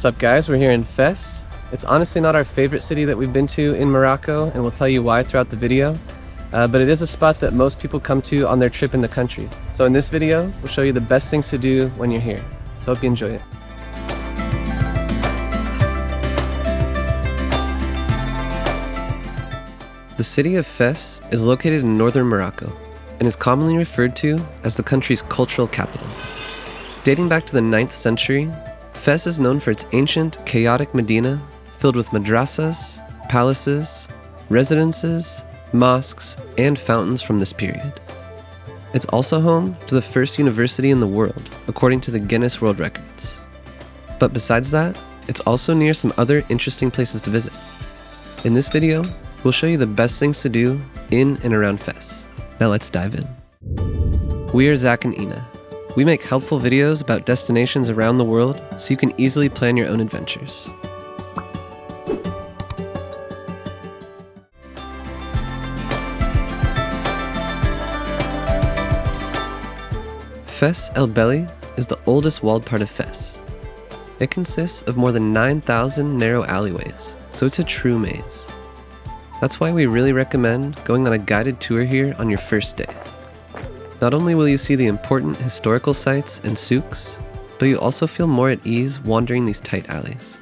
What's up guys, we're here in Fez. It's honestly not our favorite city that we've been to in Morocco, and we'll tell you why throughout the video. But it is a spot that most people come to on their trip in the country. So in this video, we'll show you the best things to do when you're here. So hope you enjoy it. The city of Fez is located in northern Morocco and is commonly referred to as the country's cultural capital. Dating back to the 9th century, Fez is known for its ancient, chaotic Medina filled with madrasas, palaces, residences, mosques, and fountains from this period. It's also home to the first university in the world, according to the Guinness World Records. But besides that, it's also near some other interesting places to visit. In this video, we'll show you the best things to do in and around Fez. Now let's dive in. We are Zach and Ina. We make helpful videos about destinations around the world so you can easily plan your own adventures. Fes el Bali is the oldest walled part of Fez. It consists of more than 9,000 narrow alleyways, so it's a true maze. That's why we really recommend going on a guided tour here on your first day. Not only will you see the important historical sites and souks, but you'll also feel more at ease wandering these tight alleys.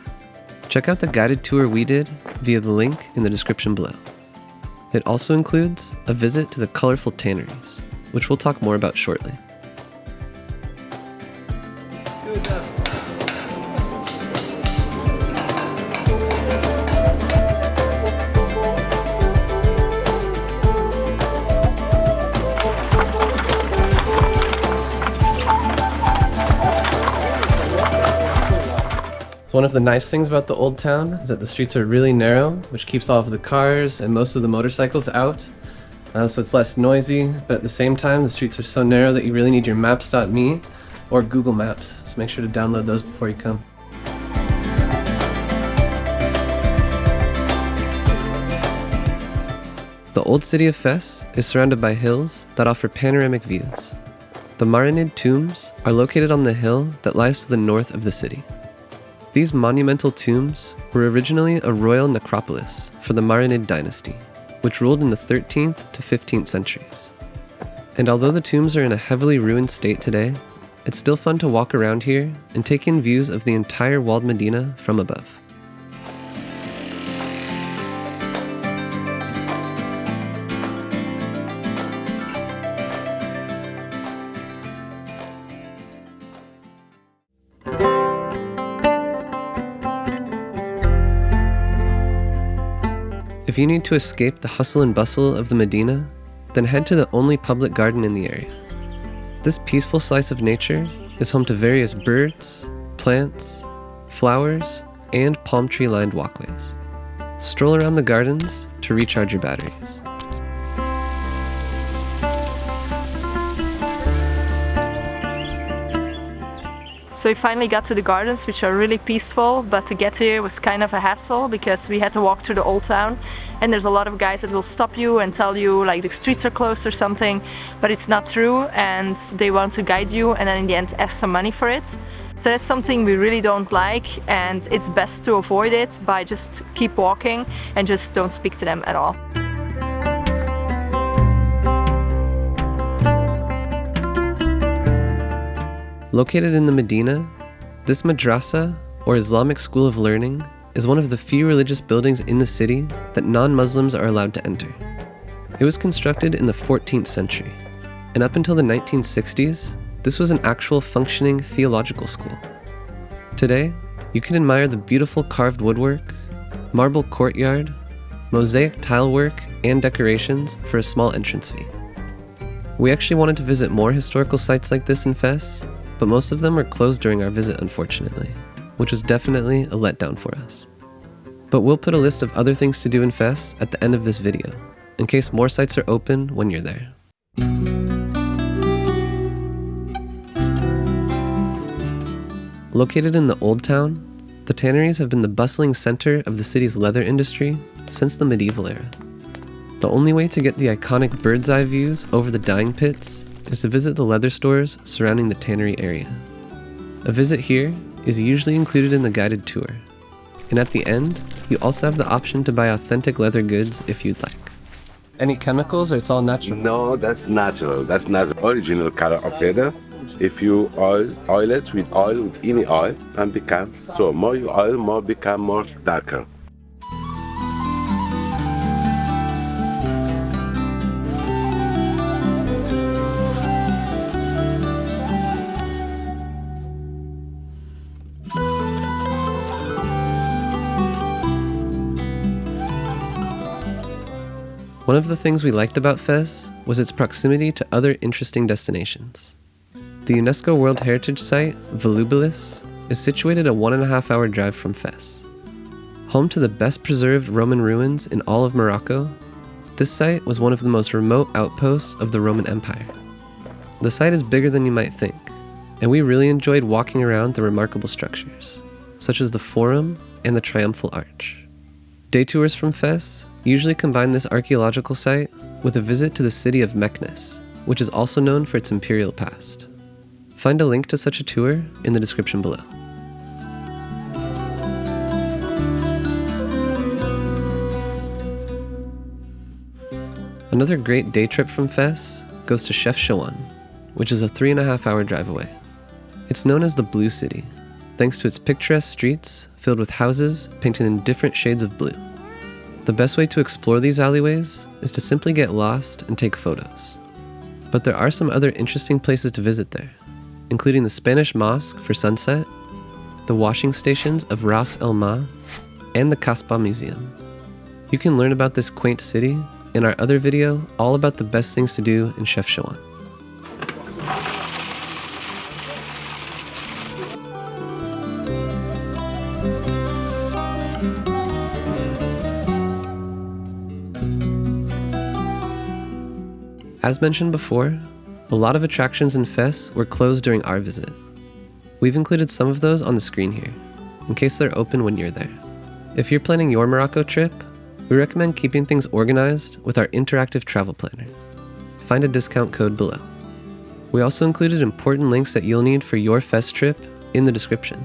Check out the guided tour we did via the link in the description below. It also includes a visit to the colorful tanneries, which we'll talk more about shortly. One of the nice things about the old town is that the streets are really narrow, which keeps all of the cars and most of the motorcycles out. So it's less noisy, but at the same time, the streets are so narrow that you really need your Maps.me or Google Maps. So make sure to download those before you come. The old city of Fez is surrounded by hills that offer panoramic views. The Marinid Tombs are located on the hill that lies to the north of the city. These monumental tombs were originally a royal necropolis for the Marinid dynasty, which ruled in the 13th to 15th centuries. And although the tombs are in a heavily ruined state today, it's still fun to walk around here and take in views of the entire walled Medina from above. If you need to escape the hustle and bustle of the Medina, then head to the only public garden in the area. This peaceful slice of nature is home to various birds, plants, flowers, and palm tree-lined walkways. Stroll around the gardens to recharge your batteries. So we finally got to the gardens, which are really peaceful, but to get here was kind of a hassle because we had to walk through the old town, and there's a lot of guys that will stop you and tell you like the streets are closed or something, but it's not true, and they want to guide you and then in the end have some money for it. So that's something we really don't like, and it's best to avoid it by just keep walking and just don't speak to them at all. Located in the Medina, this madrasa, or Islamic school of learning, is one of the few religious buildings in the city that non-Muslims are allowed to enter. It was constructed in the 14th century, and up until the 1960s, this was an actual functioning theological school. Today, you can admire the beautiful carved woodwork, marble courtyard, mosaic tile work, and decorations for a small entrance fee. We actually wanted to visit more historical sites like this in Fez, but most of them were closed during our visit, unfortunately, which was definitely a letdown for us. But we'll put a list of other things to do in Fez at the end of this video, in case more sites are open when you're there. Located in the Old Town, the tanneries have been the bustling center of the city's leather industry since the medieval era. The only way to get the iconic bird's eye views over the dyeing pits is to visit the leather stores surrounding the tannery area. A visit here is usually included in the guided tour. And at the end, you also have the option to buy authentic leather goods if you'd like. Any chemicals, or it's all natural? No, that's natural. That's not the original color of leather. If you oil it with any oil, and become so more you oil, more become more darker. One of the things we liked about Fez was its proximity to other interesting destinations. The UNESCO World Heritage Site, Volubilis, is situated a 1.5-hour drive from Fez. Home to the best preserved Roman ruins in all of Morocco, this site was one of the most remote outposts of the Roman Empire. The site is bigger than you might think, and we really enjoyed walking around the remarkable structures, such as the Forum and the Triumphal Arch. Day tours from Fez usually combine this archaeological site with a visit to the city of Meknes, which is also known for its imperial past. Find a link to such a tour in the description below. Another great day trip from Fez goes to Chefchaouen, which is a 3.5-hour drive away. It's known as the Blue City, thanks to its picturesque streets filled with houses painted in different shades of blue. The best way to explore these alleyways is to simply get lost and take photos. But there are some other interesting places to visit there, including the Spanish Mosque for sunset, the washing stations of Ras El Ma, and the Kasbah Museum. You can learn about this quaint city in our other video all about the best things to do in Chefchaouen. As mentioned before, a lot of attractions in Fez were closed during our visit. We've included some of those on the screen here, in case they're open when you're there. If you're planning your Morocco trip, we recommend keeping things organized with our interactive travel planner. Find a discount code below. We also included important links that you'll need for your Fez trip in the description,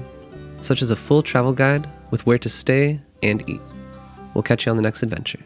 such as a full travel guide with where to stay and eat. We'll catch you on the next adventure.